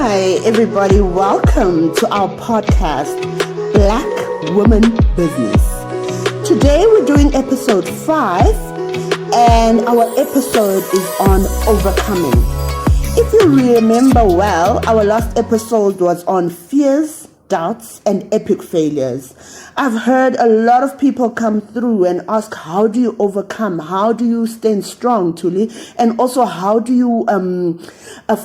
Hi, everybody. Welcome to our podcast, Black Woman Business. Today we're doing episode 5, and our episode is on overcoming. If you remember well, our last episode was on fears, doubts, and epic failures. I've heard a lot of people come through and ask, how do you overcome? How do you stand strong, Thuli? And also, how do you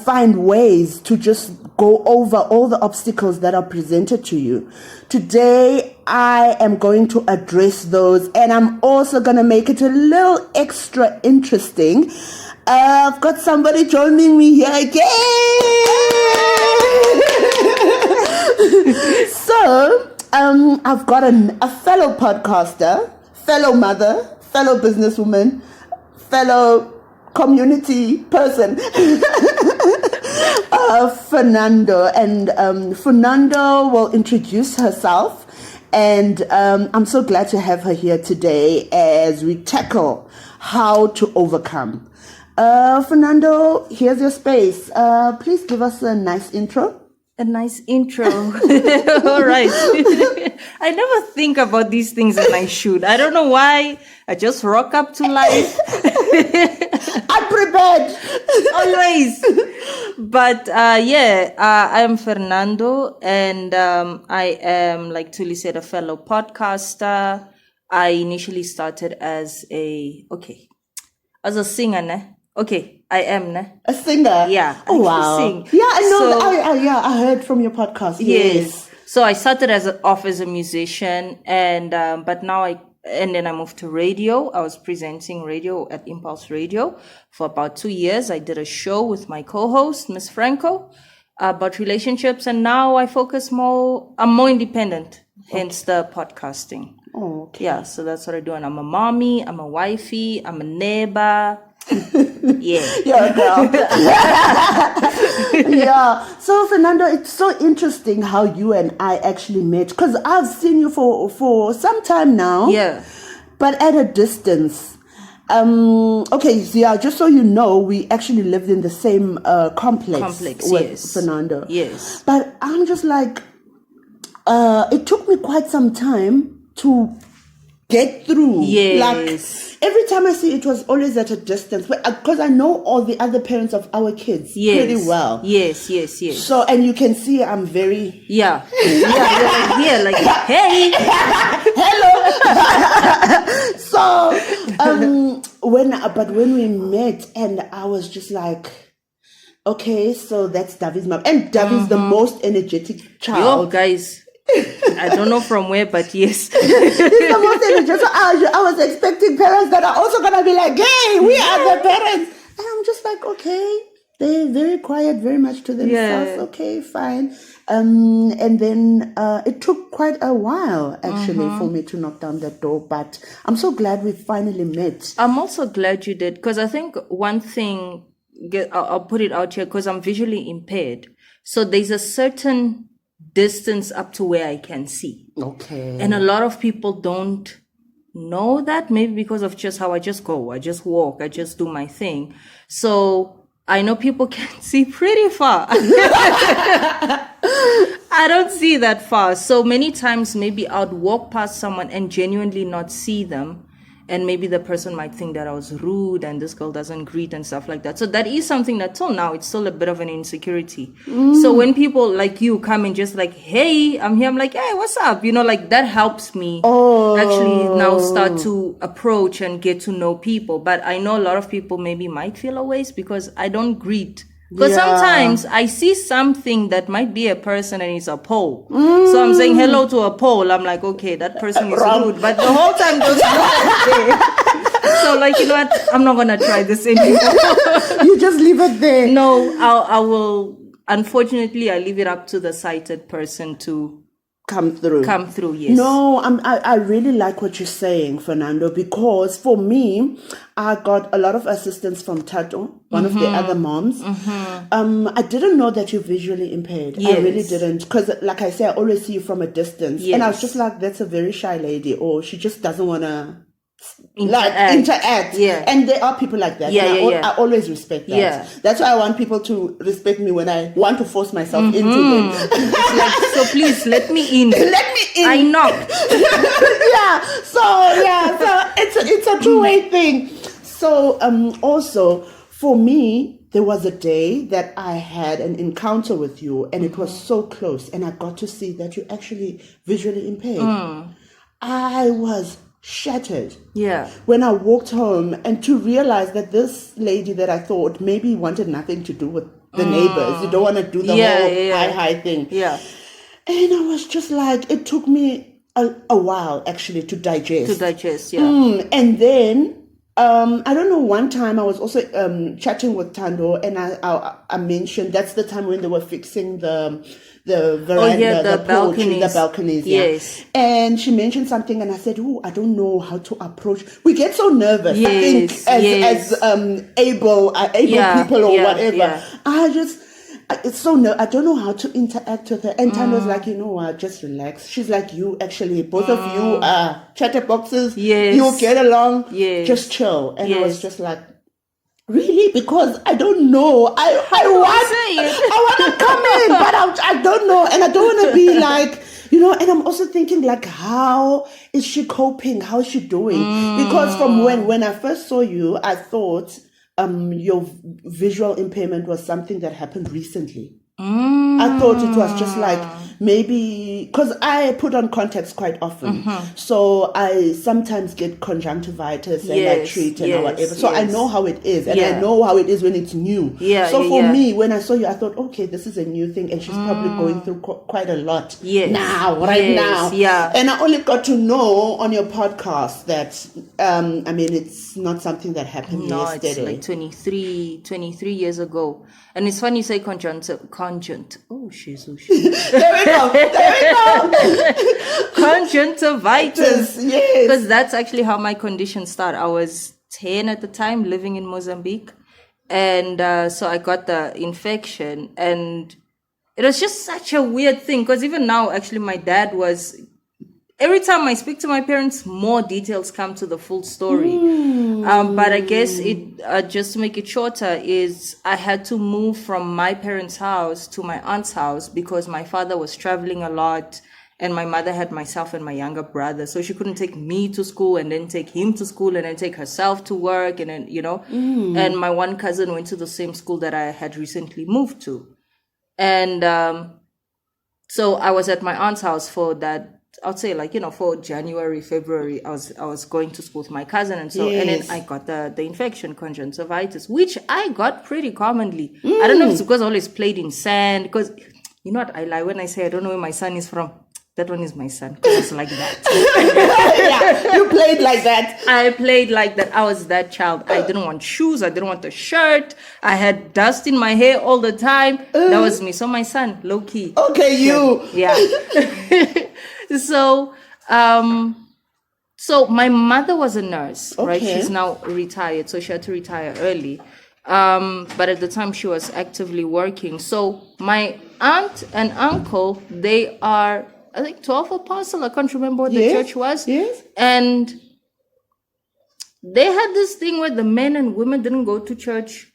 find ways to just go over all the obstacles that are presented to you? Today, I am going to address those, and I'm also going to make it a little extra interesting. I've got somebody joining me here again. So, I've got a fellow podcaster, fellow mother, fellow businesswoman, fellow community person, Fernando. And Fernando will introduce herself. And I'm so glad to have her here today as we tackle how to overcome. Fernando, here's your space. Please give us a nice intro. A nice intro. All right. I never think about these things, and I should. I don't know why. I just rock up to life. Unprepared. Always. But I am Fernando, and I am, like Thuli said, a fellow podcaster. I initially started as a singer, ne? Okay, I am, ne? A singer? Yeah. Oh, wow. Sing. Yeah, I know. I heard from your podcast. Yes. So I started off as a musician, and but now then I moved to radio. I was presenting radio at Impulse Radio for about 2 years. I did a show with my co-host, Miss Franco, about relationships, and now I focus more. I'm more independent, hence the podcasting. Oh, okay. Yeah, so that's what I do. And I'm a mommy, I'm a wifey, I'm a neighbor. Yeah. Yeah, girl. Yeah. So, Fernando, it's so interesting how you and I actually met, because I've seen you for some time now. Yeah. But at a distance. Okay, so yeah, just so you know, we actually lived in the same complex with yes. Fernando. Yes. But I'm just like, it took me quite some time to get through. Yes. Like, every time I see it was always at a distance, because I know all the other parents of our kids pretty well. Yes. So, and you can see I'm very... Yeah. Yeah, like, hey! Hello! So, when we met, and I was just like, okay, so that's David's mom. And David's the most energetic child. Yo, guys... I don't know from where, but yes. He's the most energetic. So I was expecting parents that are also going to be like, hey, we are the parents. And I'm just like, okay. They're very quiet, very much to themselves. Yeah. Okay, fine. And then it took quite a while, actually, for me to knock down that door. But I'm so glad we finally met. I'm also glad you did, because I think one thing, I'll put it out here, because I'm visually impaired. So there's a certain distance up to where I can see. Okay. And a lot of people don't know that, maybe because of just how I just go, I just walk, I just do my thing. So I know people can see pretty far. I don't see that far. So many times maybe I'd walk past someone and genuinely not see them. And maybe the person might think that I was rude and this girl doesn't greet and stuff like that. So that is something that till now, it's still a bit of an insecurity. So when people like you come and just like, hey, I'm here, I'm like, hey, what's up? You know, like that helps me actually now start to approach and get to know people. But I know a lot of people maybe might feel a ways because I don't greet. Because sometimes I see something that might be a person and it's a pole. So I'm saying hello to a pole. I'm like, okay, that person is rude. But the whole time goes there. So like, you know what? I'm not going to try this anymore. You just leave it there. No, I will. Unfortunately, I leave it up to the sighted person to come through, yes. No, I really like what you're saying, Fernando, because for me, I got a lot of assistance from Tato, one of the other moms. I didn't know that you're visually impaired. Yes. I really didn't, because like I say, I always see you from a distance. Yes. And I was just like, that's a very shy lady, or she just doesn't want to interact. Yeah. And there are people like that. Yeah, and yeah. I always respect that. Yeah. That's why I want people to respect me when I want to force myself into them. It's like, so please let me in. Let me in. I knocked. So it's a two-way thing. So also for me, there was a day that I had an encounter with you, and it was so close, and I got to see that you're actually visually impaired. I was shattered. Yeah. When I walked home, and to realize that this lady that I thought maybe wanted nothing to do with the neighbors, you don't want to do the whole high thing. Yeah. And I was just like, it took me a while actually to digest. And then I don't know, one time I was also chatting with Tando, and I mentioned that's the time when they were fixing the veranda, the balconies. The balconies. Yes. Yeah. And she mentioned something, and I said, I don't know how to approach. We get so nervous. Yes. I think as able people or whatever. Yeah. It's so I don't know how to interact with her. And Tando's like, you know what, just relax. She's like, you actually, both of you are chatterboxes. Yes. You'll get along. Yes. Just chill. And I was just like, really? Because I don't know. I want to come in, but I don't know. And I don't want to be like, and I'm also thinking like, how is she coping? How is she doing? Because from when I first saw you, I thought your visual impairment was something that happened recently. I thought it was just like maybe because I put on contacts quite often, so I sometimes get conjunctivitis and I treat and whatever. So I know how it is, and I know how it is when it's new. So for me, when I saw you, I thought, okay, this is a new thing, and she's probably going through quite a lot now. Yeah, and I only got to know on your podcast that I mean, it's not something that happened yesterday. It's like 23 years ago. And it's funny you say Oh, she's. There we go. Conjunctivitis. Yes. Because that's actually how my condition started. I was 10 at the time, living in Mozambique. And so I got the infection. And it was just such a weird thing. Because even now, actually, my dad was... Every time I speak to my parents, more details come to the full story. But I guess it just to make it shorter is I had to move from my parents' house to my aunt's house because my father was traveling a lot and my mother had myself and my younger brother. So she couldn't take me to school and then take him to school and then take herself to work. And then, and my one cousin went to the same school that I had recently moved to. And so I was at my aunt's house for that. I'd say for January, February, I was going to school with my cousin and and then I got the infection, conjunctivitis, which I got pretty commonly. I don't know if it's because I always played in sand, because you know what I lie when I say I don't know where my son is from. That one is my son, because it's like that. You played like that. I played like that. I was that child. I didn't want shoes. I didn't want a shirt. I had dust in my hair all the time. That was me. So my son, low key. Okay, you. Yeah. So my mother was a nurse, right? She's now retired, so she had to retire early. But at the time she was actively working. So my aunt and uncle, they are, I think, 12 apostle. I can't remember what the church was. Yes. And they had this thing where the men and women didn't go to church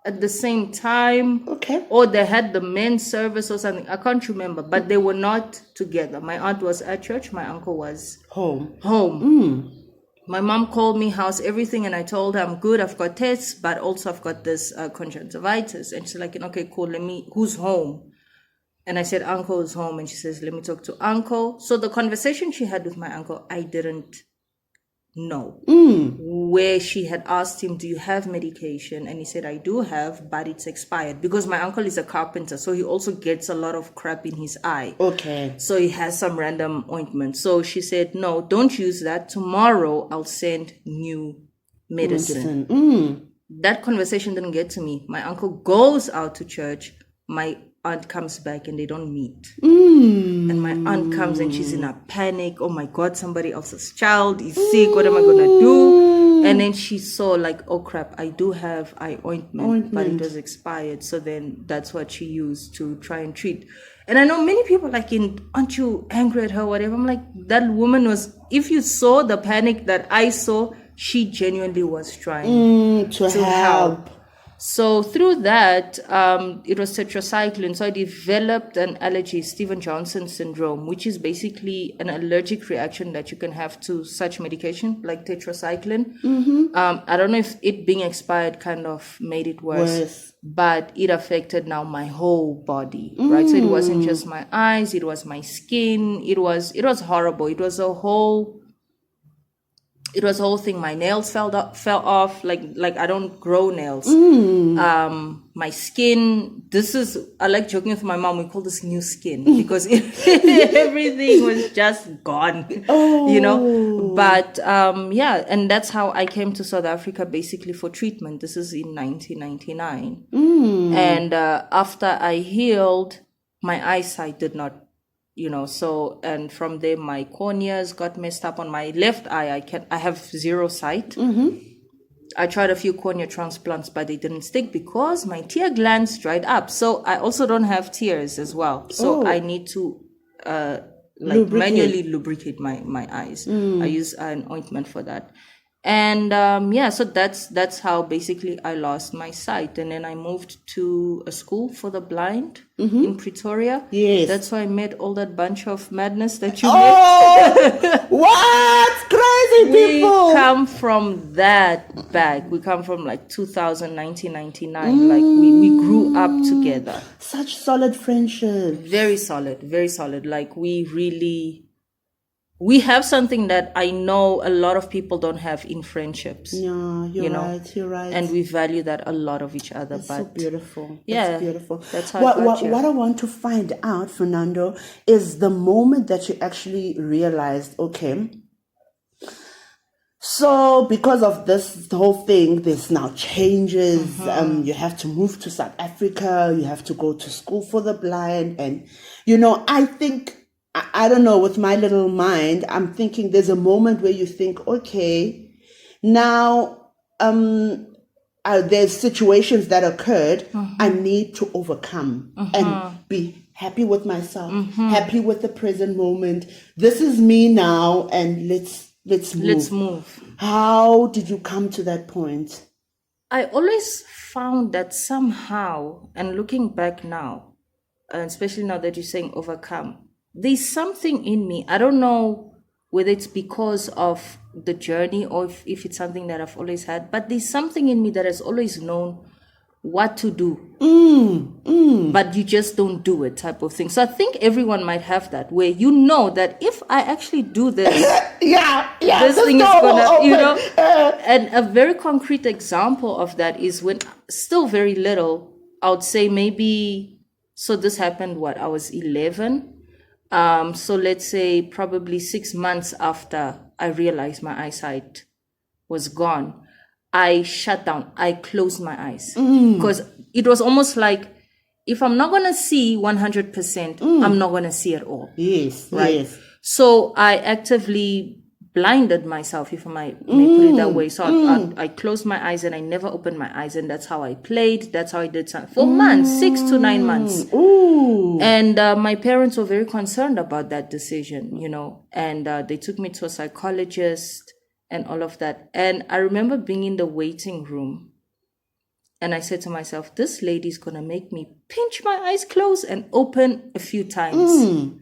at the same time. Okay. Or they had the men's service or something. I can't remember, but they were not together. My aunt was at church. My uncle was home. My mom called me, how's everything? And I told her, I'm good. I've got tests, but also I've got this conjunctivitis. And she's like, okay, cool. Who's home? And I said, uncle is home. And she says, let me talk to uncle. So the conversation she had with my uncle, I didn't know. Where she had asked him, do you have medication? And he said, I do have, but it's expired. Because my uncle is a carpenter, so he also gets a lot of crap in his eye. Okay. So he has some random ointment. So she said, no, don't use that. Tomorrow I'll send new medicine. That conversation didn't get to me. My uncle goes out to church. My aunt comes back and they don't meet. And my aunt comes and she's in a panic. Oh my God, somebody else's child is sick. What am I going to do? And then she saw like, oh crap, I do have eye ointment, but it was expired. So then that's what she used to try and treat. And I know many people like, aren't you angry at her, whatever? I'm like, that woman was, if you saw the panic that I saw, she genuinely was trying to help. So through that, it was tetracycline. So I developed an allergy, Stevens-Johnson syndrome, which is basically an allergic reaction that you can have to such medication like tetracycline. I don't know if it being expired kind of made it worse, but it affected now my whole body, right? So it wasn't just my eyes, it was my skin. It was horrible. It was a whole thing. My nails fell off. Like I don't grow nails. My skin. I like joking with my mom. We call this new skin because everything was just gone. But and that's how I came to South Africa basically for treatment. This is in 1999. And after I healed, my eyesight did not. And from there my corneas got messed up on my left eye. I have zero sight. I tried a few cornea transplants, but they didn't stick because my tear glands dried up. So I also don't have tears as well. So I need to manually lubricate my eyes. I use an ointment for that. And so that's how basically I lost my sight. And then I moved to a school for the blind in Pretoria. Yes. That's why I met all that bunch of madness that you met. What? Crazy people! We come from that back. We come from like 2000, 1999. Like we grew up together. Such solid friendship. Very solid, very solid. Like we have something that I know a lot of people don't have in friendships. Yeah, you're right. And we value that a lot of each other. That's so beautiful. Yeah, that's beautiful. That's how what I want to find out, Fernando, is the moment that you actually realized, okay, so because of this whole thing, there's now changes. You have to move to South Africa. You have to go to school for the blind. And, I think, I don't know, with my little mind, I'm thinking there's a moment where you think, okay, now there's situations that occurred I need to overcome and be happy with myself, happy with the present moment. This is me now, and let's move. How did you come to that point? I always found that somehow, and looking back now, and especially now that you're saying overcome, there's something in me. I don't know whether it's because of the journey or if it's something that I've always had, but there's something in me that has always known what to do. But you just don't do it, type of thing. So I think everyone might have that, where that if I actually do this, this thing is gonna, and a very concrete example of that is when still very little, I would say maybe, so this happened, I was 11. So let's say probably 6 months after I realized my eyesight was gone, I shut down. I closed my eyes because it was almost like, if I'm not going to see 100%, I'm not going to see at all. Yes. Right. Yes. So I actively blinded myself, if I may put it that way. So I closed my eyes and I never opened my eyes. And that's how I played. That's how I did something for months, 6 to 9 months. And my parents were very concerned about that decision, and they took me to a psychologist and all of that. And I remember being in the waiting room. And I said to myself, this lady's going to make me pinch my eyes closed and open a few times.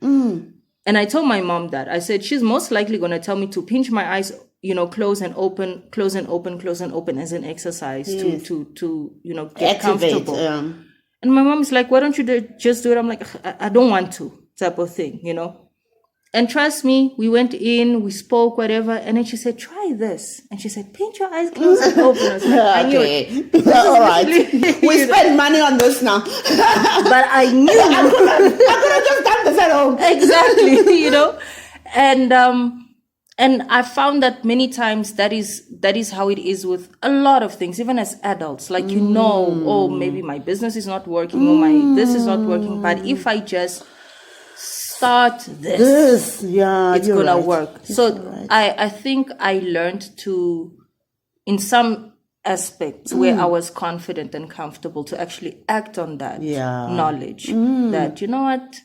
And I told my mom that. I said, she's most likely going to tell me to pinch my eyes, close and open, close and open, close and open as an exercise to get comfortable. And my mom is like, why don't you just do it? I'm like, I don't want to, type of thing, And trust me, we went in, we spoke, whatever. And then she said, try this. And she said, pinch your eyes closed and open. I was like, I knew it. All right. We spend money on this now. But I knew. I could have just done this at home. Exactly, And I found that many times that is how it is with a lot of things, even as adults. Like, oh, maybe my business is not working, or my this is not working. But if I just start this, it's gonna work. So I think I learned to in some aspects where I was confident and comfortable to actually act on that knowledge that, you know what,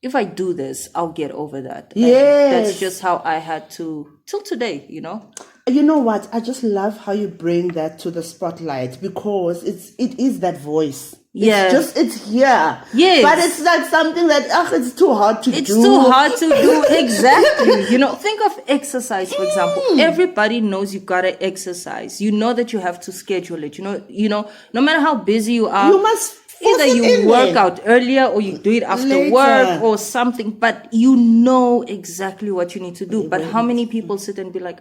if I do this, I'll get over that. Yes. And that's just how I had to, till today, you know. You know what? I just love how you bring that to the spotlight, because it is that voice. It's here. Yes. But it's like something that, it's too hard to do. It's too hard to do. Exactly. You know, think of exercise, for example. Everybody knows you gotta exercise. You know that you have to schedule it. You know, no matter how busy you are, you must either you work out earlier or you do it after work or something, but you know exactly what you need to do. But how many people sit and be like,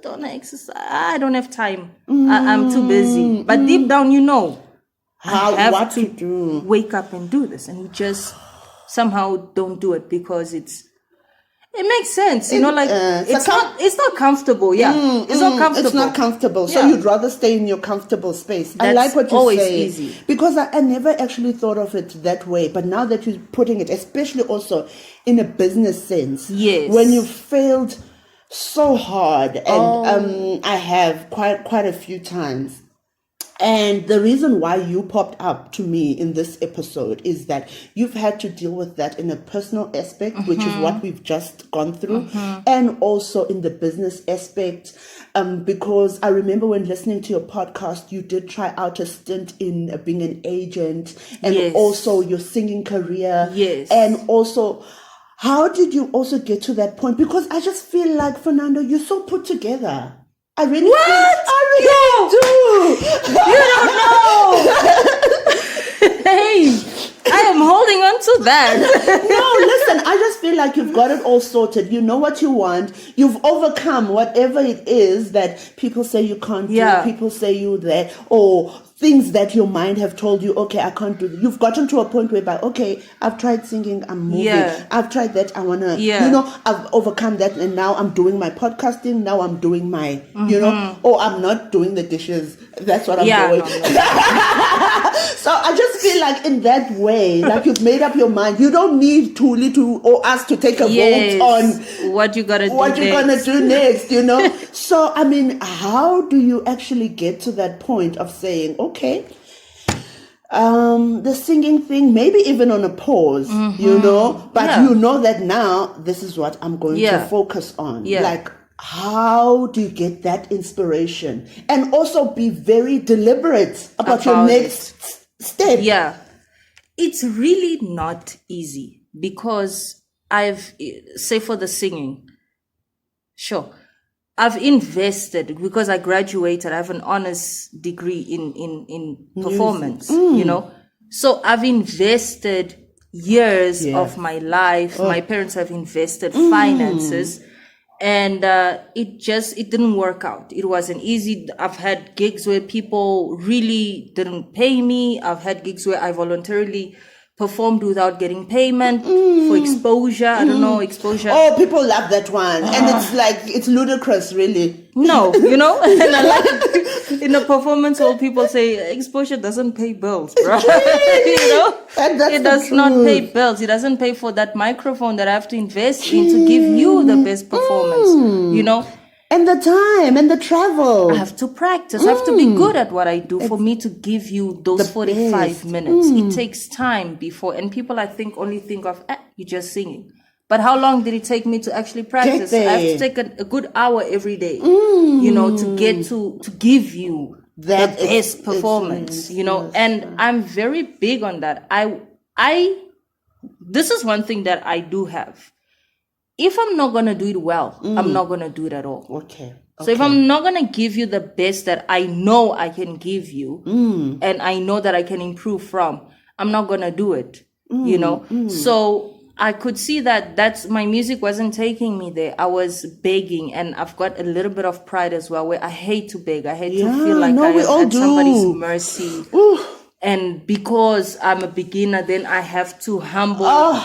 don't exercise, I don't have time, I'm too busy. But deep down, you know, what to do. Wake up and do this, and you just somehow don't do it because it makes sense, you know, like it's not comfortable. It's not comfortable. It's not comfortable. So you'd rather stay in your comfortable space. I like what you always say. Easy. Because I never actually thought of it that way. But now that you're putting it, especially also in a business sense, when you failed so hard, and I have quite a few times. And the reason why you popped up to me in this episode is that you've had to deal with that in a personal aspect, which is what we've just gone through, and also in the business aspect. Because I remember when listening to your podcast, you did try out a stint in being an agent, and also your singing career. Yes. And also, how did you also get to that point? Because I just feel like, Fernando, you're so put together. I really do. You don't know. Hey, I am holding on to that. No, listen, I just feel like you've got it all sorted. You know what you want. You've overcome whatever it is that people say you can't do. People say you there, or things that your mind have told you, okay, I can't do. You've gotten to a point whereby, okay, I've tried singing, I'm moving. I've tried that, I want to, you know, I've overcome that, and now I'm doing my podcasting, now I'm doing my, you know, or I'm not doing the dishes. That's what I'm doing. No. So I just feel like in that way, like you've made up your mind. You don't need Thuli or us to take a vote on what you gotta do what you're gonna do next, you know. So I mean, how do you actually get to that point of saying, okay, the singing thing, maybe even on a pause, you know, but you know that now this is what I'm going to focus on. Like, how do you get that inspiration and also be very deliberate about your next step? It's really not easy, because say for the singing, I've invested, because I graduated, I have an honors degree in performance, you know, so I've invested years of my life. My parents have invested finances. And it didn't work out. It wasn't easy. I've had gigs where people really didn't pay me. I've had gigs where I voluntarily performed without getting payment for exposure. I don't know, exposure. Oh, people love that one. And it's like, it's ludicrous, really. No, you know? And I like it. In a performance where people say exposure doesn't pay bills, bro. You know? And that's it does not pay bills. It doesn't pay for that microphone that I have to invest in to give you the best performance, you know? And the time and the travel. I have to practice. I have to be good at what I do for me to give you those 45 minutes. It takes time before, and people I think only think of, you're just singing. But how long did it take me to actually practice? I have to take a good hour every day, you know, to get to give you the best performance, you know. And I'm very big on that. This is one thing that I do have. If I'm not going to do it well, I'm not going to do it at all. Okay. So if I'm not going to give you the best that I know I can give you, and I know that I can improve from, I'm not going to do it, you know. So I could see that my music wasn't taking me there. I was begging, and I've got a little bit of pride as well, where I hate to beg. I hate to feel like I am at somebody's mercy. And because I'm a beginner, then I have to humble.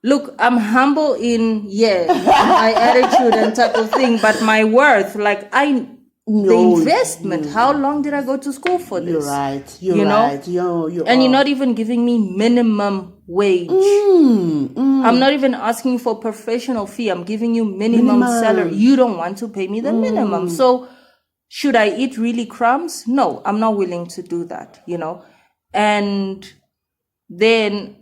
Look, I'm humble in, my attitude and type of thing, but my worth, like the investment, how long did I go to school for this? You're right. You're right. You're not even giving me minimum wage. I'm not even asking for professional fee. I'm giving you minimum salary. You don't want to pay me the minimum. So Should I eat really crumbs? No, I'm not willing to do that, And then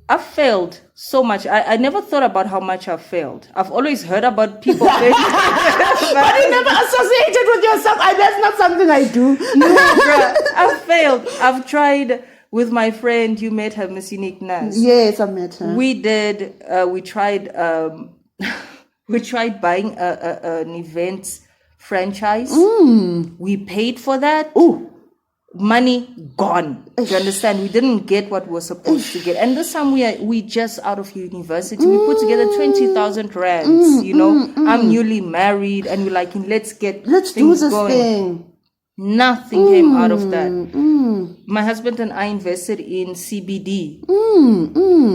I've failed so much. I never thought about how much I've failed. I've always heard about people failing. But you never associated with yourself. That's not something I do. No, bruh, I've failed. I've tried with my friend. You met her, Miss Unique Nas. Yes, I met her. We did. We tried. We tried buying an event franchise. We paid for that. Ooh. Money gone. Do you understand? We didn't get what we were supposed to get. And this time we just out of university. We put together 20,000 rands. I'm newly married, and we're like, let's do things this going. thing. Nothing came out of that. My husband and I invested in CBD.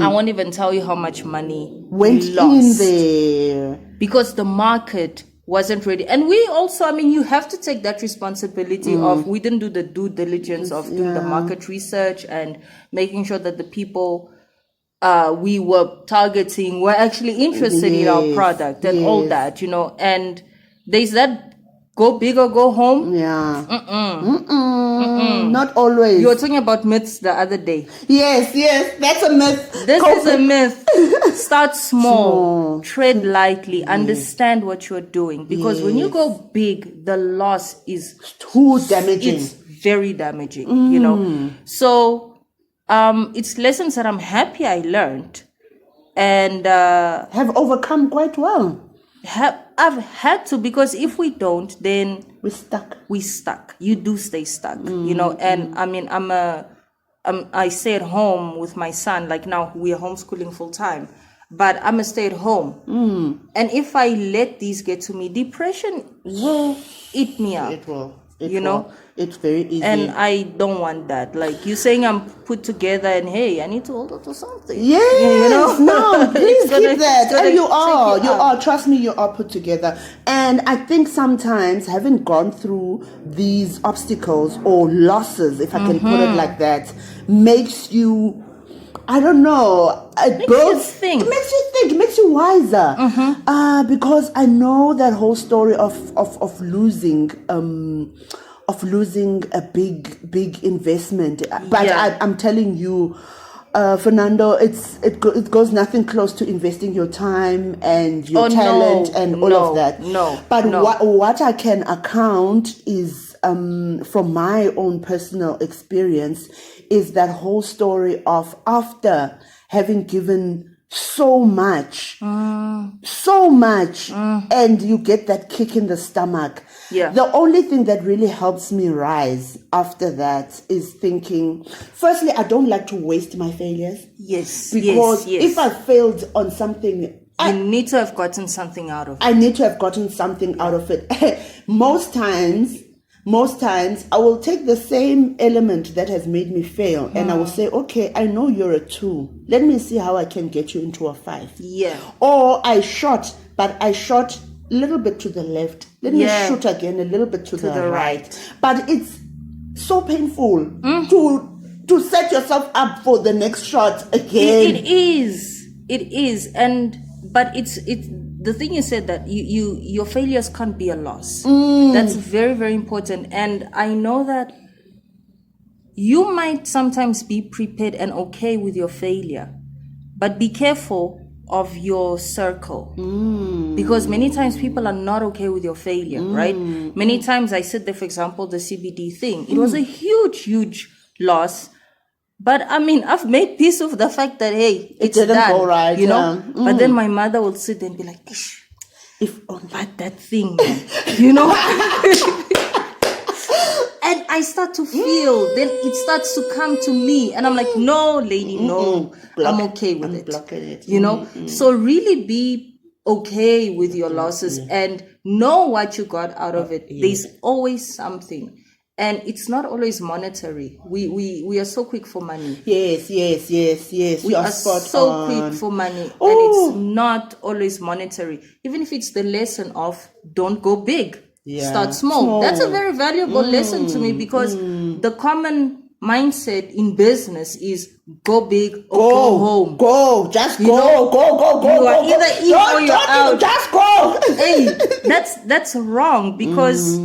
I won't even tell you how much money went we lost in there because the market wasn't ready. And we also, you have to take that responsibility of, we didn't do the due diligence of doing the market research and making sure that the people we were targeting were actually interested in our product and all that, and there's that go big or go home. Yeah. Not always. You were talking about myths the other day. Yes, that's a myth. This is a myth. Start small, tread lightly, understand what you're doing. Because when you go big, the loss is too damaging. It's very damaging, So it's lessons that I'm happy I learned and have overcome quite well. I've had to, because if we don't, then we're stuck. You do stay stuck, and I stay at home with my son. Like now we are homeschooling full time, but I'm a stay at home. And if I let these get to me, depression will eat me up. It will. It's very easy. And I don't want that. Like you saying I'm put together and hey, I need to hold on to something. Yes, no, please keep that. And you are. Trust me, you are put together. And I think sometimes having gone through these obstacles or losses, if I can put it like that, makes you, I don't know, it makes you think, it makes you wiser. Because I know that whole story of losing a big investment. But I'm telling you, Fernando, it goes nothing close to investing your time and your talent and all of that. But what I can account is from my own personal experience is that whole story of after having given so much, and you get that kick in the stomach. The only thing that really helps me rise after that is thinking, firstly, I don't like to waste my failures. Yes. Because if I failed on something, you need to have gotten something out of it. I need to have gotten something out of it. Most times, I will take the same element that has made me fail and I will say, okay, I know you're a 2. Let me see how I can get you into a 5. Or I shot a little bit to the left. Let me shoot again a little bit to the right. But it's so painful to set yourself up for the next shot again. It is. But it's the thing you said, that your failures can't be a loss. That's very, very important. And I know that you might sometimes be prepared and okay with your failure, but be careful of your circle, because many times people are not okay with your failure, right? Many times I said there, for example, the CBD thing, it was a huge loss. But I've made peace with the fact that, hey, it's didn't done, go right, But then my mother will sit there and be like, Ish, if only. But that thing, man, And I start to feel, then it starts to come to me. And I'm like, no, lady, no, I'm okay with it. So really be okay with your losses and know what you got out of it. There's always something. And it's not always monetary. We are so quick for money. Yes. We are so quick for money. And it's not always monetary. Even if it's the lesson of don't go big. Start small. That's a very valuable lesson to me, because the common mindset in business is go big or go home. Just go. You are either in or you're out. Just go. Hey, that's wrong, because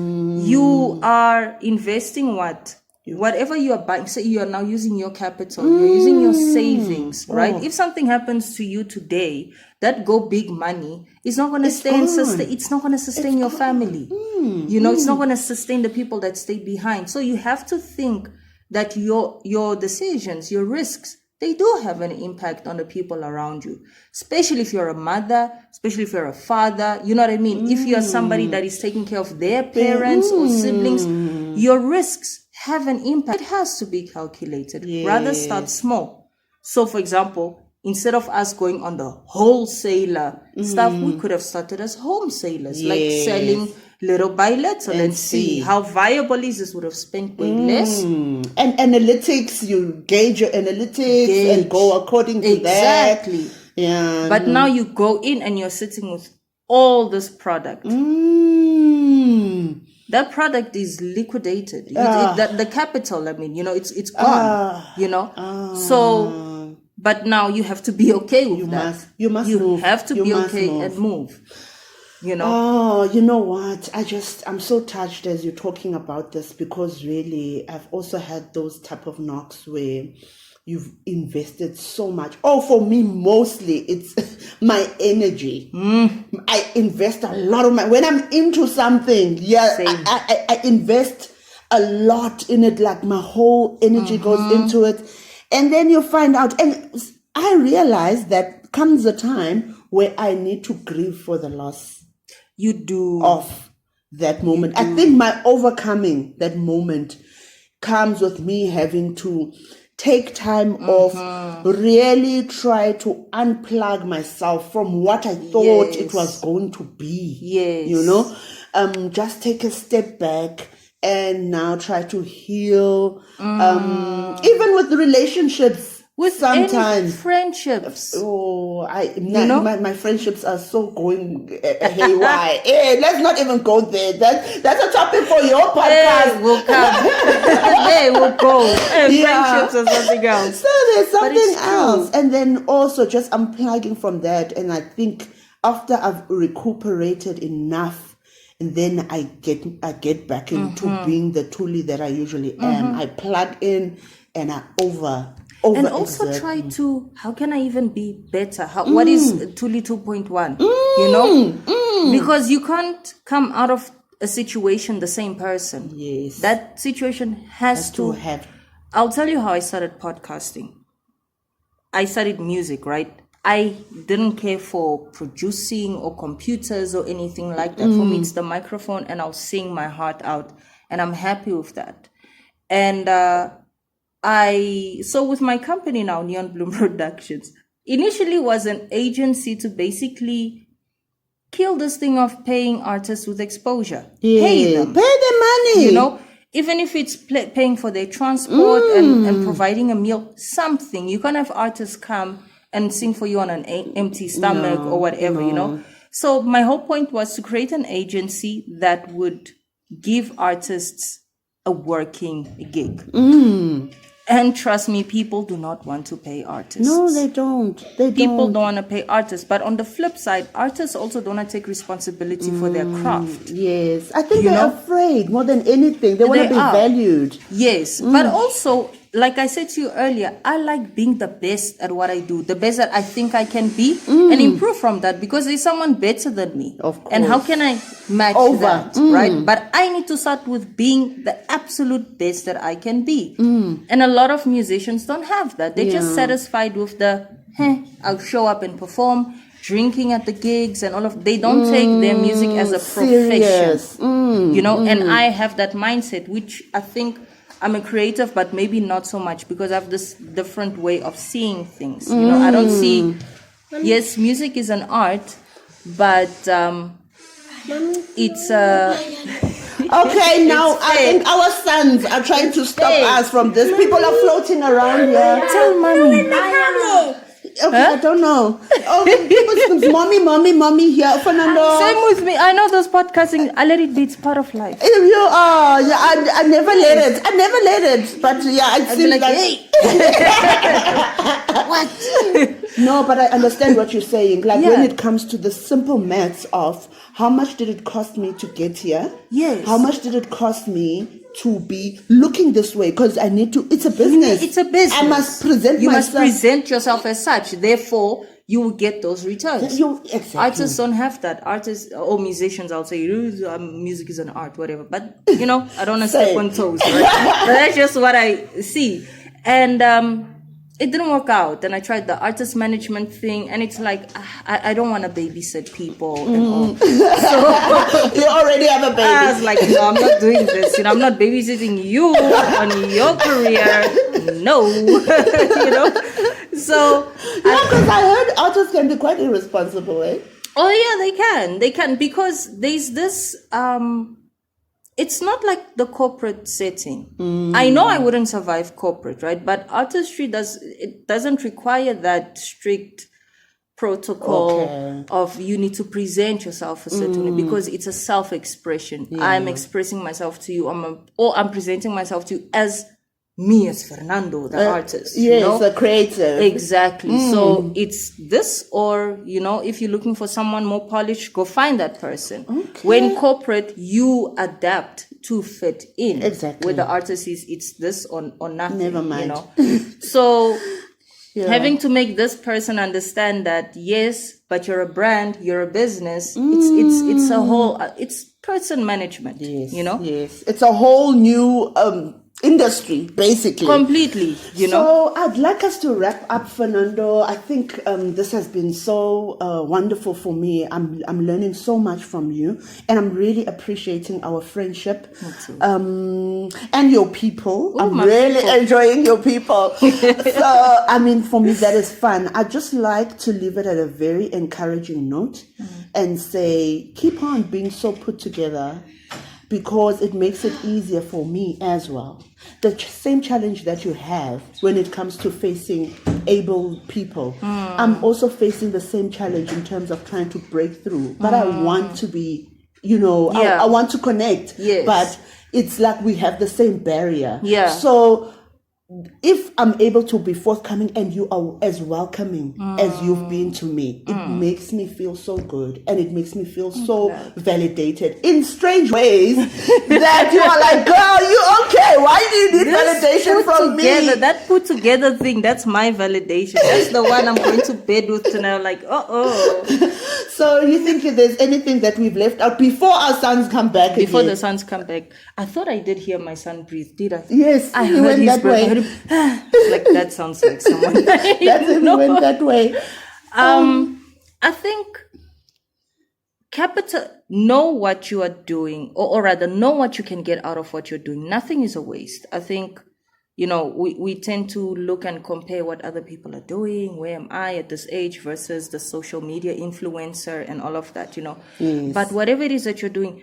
You are investing what? Whatever you are buying, so you are now using your capital, you're using your savings, right? If something happens to you today, that go big money is not going to stay and sustain. It's not going to sustain your family. It's not going to sustain the people that stay behind. So you have to think that your decisions, your risks, they do have an impact on the people around you, especially if you're a mother, especially if you're a father, you know what I mean? If you're somebody that is taking care of their parents or siblings, your risks have an impact. It has to be calculated. Rather start small. So for example, instead of us going on the wholesaler stuff, we could have started as wholesalers, like selling little by little and see how viable is this. Would have spent way less. And analytics, you gauge your analytics and go according to that. Exactly. Yeah. But now you go in and you're sitting with all this product. That product is liquidated. The capital, I mean, it's gone. So, but now you have to be okay with that. You move. Have to be okay and move. Oh, you know what? I'm so touched as you're talking about this, because really I've also had those type of knocks where you've invested so much. Oh, for me, mostly it's my energy. I invest a lot of when I'm into something. Yeah, I invest a lot in it. Like my whole energy goes into it. And then you find out, and I realize that comes a time where I need to grieve for the loss. You do. Of that moment. I think my overcoming that moment comes with me having to take time off, really try to unplug myself from what I thought it was going to be. Just take a step back and now try to heal. Even with relationships. With sometimes any friendships. My friendships are so going haywire. Let's not even go there. That's a topic for your podcast. We'll come. We'll go. Friendships or something else. So there's something else. And then also just unplugging from that. And I think after I've recuperated enough, and then I get back into being the Thuli that I usually am. I plug in and I and also try to, how can I even be better? What is Thuli 2.1? Because you can't come out of a situation the same person. Yes. That situation has to have. I'll tell you how I started podcasting. I studied music, right? I didn't care for producing or computers or anything like that. For me, it's the microphone and I'll sing my heart out. And I'm happy with that. And so with my company now, Neon Bloom Productions, initially was an agency to basically kill this thing of paying artists with exposure. Pay them money. Even if it's paying for their transport and providing a meal, something. You can't have artists come and sing for you on an empty stomach or whatever, So my whole point was to create an agency that would give artists a working gig. And trust me, people do not want to pay artists. No, they don't. People don't want to pay artists. But on the flip side, artists also don't want to take responsibility for their craft. Yes. I think they're afraid more than anything. They want to be valued. Yes. But also, like I said to you earlier, I like being the best at what I do, the best that I think I can be, and improve from that, because there's someone better than me. Of course. And how can I match that, right? But I need to start with being the absolute best that I can be. And a lot of musicians don't have that. They're just satisfied with I'll show up and perform, drinking at the gigs and all of. They don't take their music as a profession, and I have that mindset, which I think I'm a creative, but maybe not so much, because I have this different way of seeing things. I don't see, yes, music is an art, but it's okay, now I think our sons are trying to stop us from this. People are floating around here. Tell mommy. Okay, I don't know. People say, mommy here, Fernando. Same with me. I know those podcasting. I let it be. It's part of life. You are. Yeah, I never let it. But yeah, it seems like, hey, What? No, but I understand what you're saying. Like when it comes to the simple maths of how much did it cost me to get here? Yes. How much did it cost me to be looking this way? Because I need to, it's a business. It's a business. I must present you myself. You must present yourself as such. Therefore, you will get those returns. Exactly. Artists don't have that. Artists or musicians, I'll say, music is an art, whatever. But, I don't want to step on toes, right? But that's just what I see. And it didn't work out. And I tried the artist management thing. And it's like, I don't want to babysit people. And all. So, you already have a baby. I was like, no, I'm not doing this. I'm not babysitting you on your career. No. So because I heard artists can be quite irresponsible, eh? Oh yeah, they can because there's this it's not like the corporate setting. I know I wouldn't survive corporate, right? But artistry doesn't require that strict protocol of you need to present yourself a certain way because it's a self-expression. I'm expressing myself to you, I'm presenting myself to you as me as Fernando, the artist. Yes, a creator. Exactly. So it's this, or, if you're looking for someone more polished, go find that person. Okay. When corporate, you adapt to fit in. Exactly. Where the artist is, it's this or nothing. Never mind. So having to make this person understand that, yes, but you're a brand, you're a business. It's a whole, it's person management, Yes. Yes. It's a whole new, industry, basically. Completely, So I'd like us to wrap up, Fernando. I think this has been so wonderful for me. I'm learning so much from you, and I'm really appreciating our friendship and your people. I'm really enjoying your people. So, for me, that is fun. I'd just like to leave it at a very encouraging note and say, keep on being so put together, because it makes it easier for me as well. The same challenge that you have when it comes to facing able people, I'm also facing the same challenge in terms of trying to break through. But I want to be, I want to connect. Yes. But it's like we have the same barrier. Yeah. So if I'm able to be forthcoming and you are as welcoming as you've been to me, it makes me feel so good, and it makes me feel so validated in strange ways that you are like, girl, you okay? Why do you need validation from me? That put together thing, that's my validation. That's the one I'm going to bed with tonight. Like, So you think if there's anything that we've left out before our sons come back? Before again? the sons come back. I thought I did hear my son breathe. Did I? Yes, I he heard went his that breath. way. Like, that sounds like someone. That's if he went that way. I think know what you are doing, or rather know what you can get out of what you're doing. Nothing is a waste. I think, we tend to look and compare what other people are doing. Where am I at this age versus the social media influencer and all of that, Yes. But whatever it is that you're doing,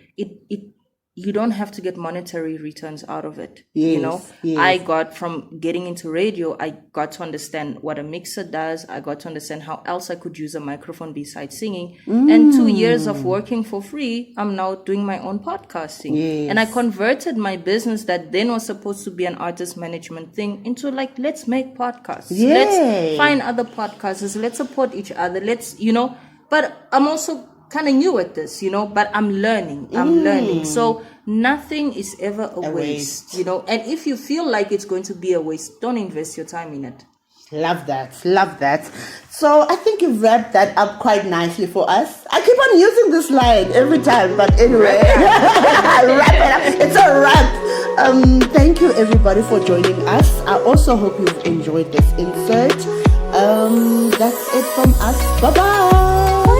you don't have to get monetary returns out of it. Yes. I got from getting into radio, I got to understand what a mixer does. I got to understand how else I could use a microphone besides singing. And 2 years of working for free, I'm now doing my own podcasting. Yes. And I converted my business that then was supposed to be an artist management thing into like, let's make podcasts. Yay. Let's find other podcasters. Let's support each other. Let's, but I'm also kind of new at this, but I'm learning. So nothing is ever a waste, and if you feel like it's going to be a waste, don't invest your time in it. Love that. So I think you've wrapped that up quite nicely for us. I keep on using this line every time, but anyway, wrap it up. It's a wrap. Thank you everybody for joining us. I also hope you've enjoyed this insert. That's it from us. Bye-bye.